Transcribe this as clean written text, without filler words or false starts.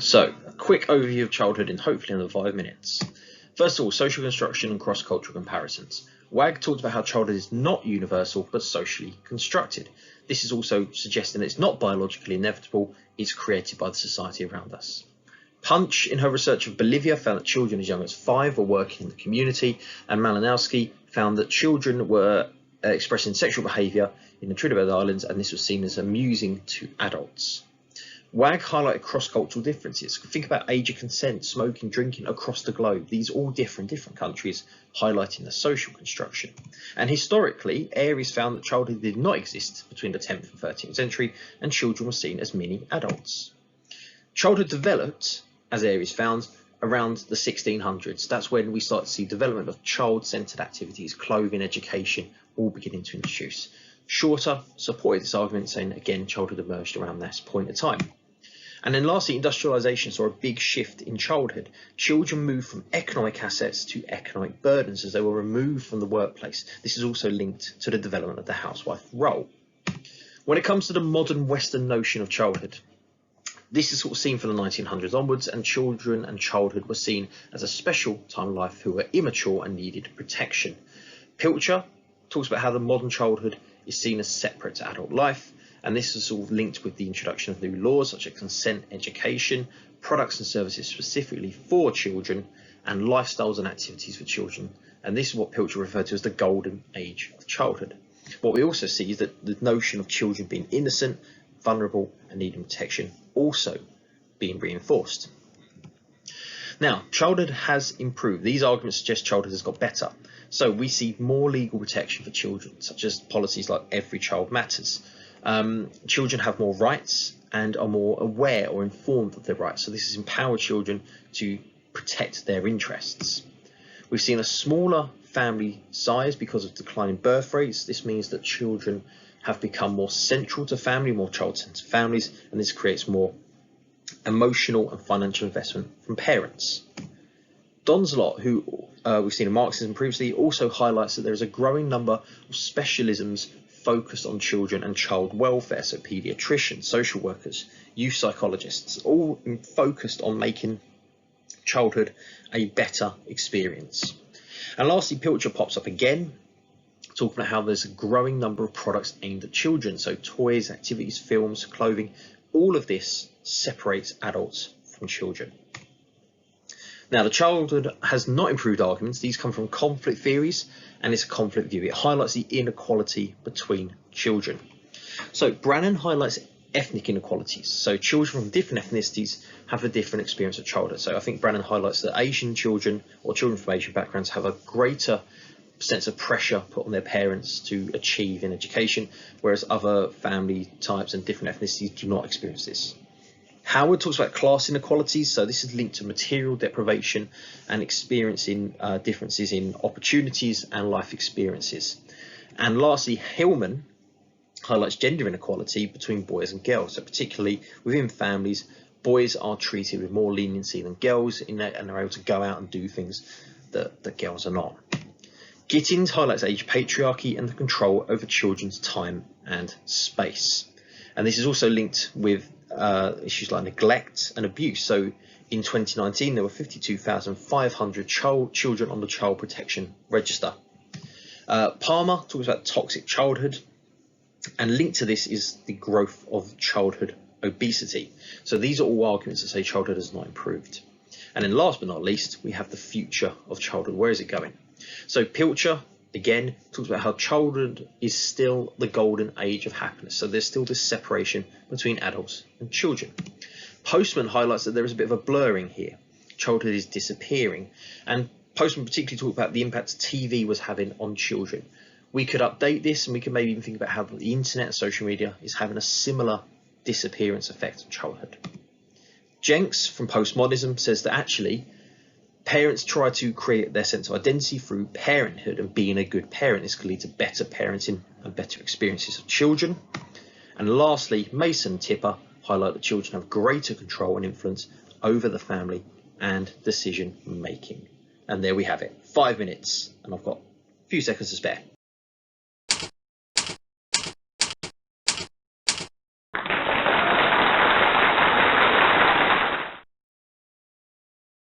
So, a quick overview of childhood in hopefully under 5 minutes. First of all, social construction and cross-cultural comparisons. Wag talked about how childhood is not universal but socially constructed. This is also suggesting that it's not biologically inevitable, it's created by the society around us. Punch, in her research of Bolivia, found that children as young as 5 were working in the community, and Malinowski found that children were expressing sexual behaviour in the Trinidad Islands, and this was seen as amusing to adults. Wag highlighted cross-cultural differences. Think about age of consent, smoking, drinking across the globe. These are all different countries, highlighting the social construction. And historically, Aries found that childhood did not exist between the 10th and 13th century, and children were seen as mini adults. Childhood developed, as Aries found, around the 1600s. That's when we start to see development of child-centred activities, clothing, education, all beginning to introduce. Shorter supported this argument, saying again childhood emerged around this point of time. And then lastly, industrialization saw a big shift in childhood. Children moved from economic assets to economic burdens as they were removed from the workplace. This is also linked to the development of the housewife role. When it comes to the modern Western notion of childhood, this is sort of seen from the 1900s onwards, and children and childhood were seen as a special time of life who were immature and needed protection. Pilcher talks about how the modern childhood is seen as separate to adult life, and this is all linked with the introduction of new laws such as consent education, products and services specifically for children, and lifestyles and activities for children. And this is what Pilcher referred to as the golden age of childhood. What we also see is that the notion of children being innocent, vulnerable and needing protection also being reinforced. Now, childhood has improved. These arguments suggest childhood has got better. So we see more legal protection for children, such as policies like Every Child Matters. Children have more rights and are more aware or informed of their rights. So this has empowered children to protect their interests. We've seen a smaller family size because of declining birth rates. This means that children have become more central to family, more child-centered families, and this creates more emotional and financial investment from parents. Donslot, who we've seen in Marxism previously, also highlights that there is a growing number of specialisms focused on children and child welfare, so paediatricians, social workers, youth psychologists, all focused on making childhood a better experience. And lastly, Pilcher pops up again, talking about how there's a growing number of products aimed at children, so toys, activities, films, clothing. All of this separates adults from children. Now, the childhood has not improved arguments. These come from conflict theories, and it's a conflict view. It highlights the inequality between children. So Brannan highlights ethnic inequalities. So children from different ethnicities have a different experience of childhood. So I think Brannan highlights that Asian children or children from Asian backgrounds have a greater sense of pressure put on their parents to achieve in education, whereas other family types and different ethnicities do not experience this. Howard talks about class inequalities, so this is linked to material deprivation and experiencing differences in opportunities and life experiences. And lastly, Hillman highlights gender inequality between boys and girls, so particularly within families, boys are treated with more leniency than girls in that, and they're able to go out and do things that girls are not. Gittins highlights age patriarchy and the control over children's time and space. And this is also linked with issues like neglect and abuse. So in 2019, there were 52,500 children on the Child Protection Register. Palmer talks about toxic childhood, and linked to this is the growth of childhood obesity. So these are all arguments that say childhood has not improved. And then last but not least, we have the future of childhood. Where is it going? So Pilcher, again, talks about how childhood is still the golden age of happiness. So there's still this separation between adults and children. Postman highlights that there is a bit of a blurring here. Childhood is disappearing. And Postman particularly talked about the impact TV was having on children. We could update this, and we could maybe even think about how the internet and social media is having a similar disappearance effect on childhood. Jenks from postmodernism says that actually parents try to create their sense of identity through parenthood, and being a good parent is going to lead to better parenting and better experiences of children. And lastly, Mason and Tipper highlight that children have greater control and influence over the family and decision making. And there we have it, 5 minutes, and I've got a few seconds to spare.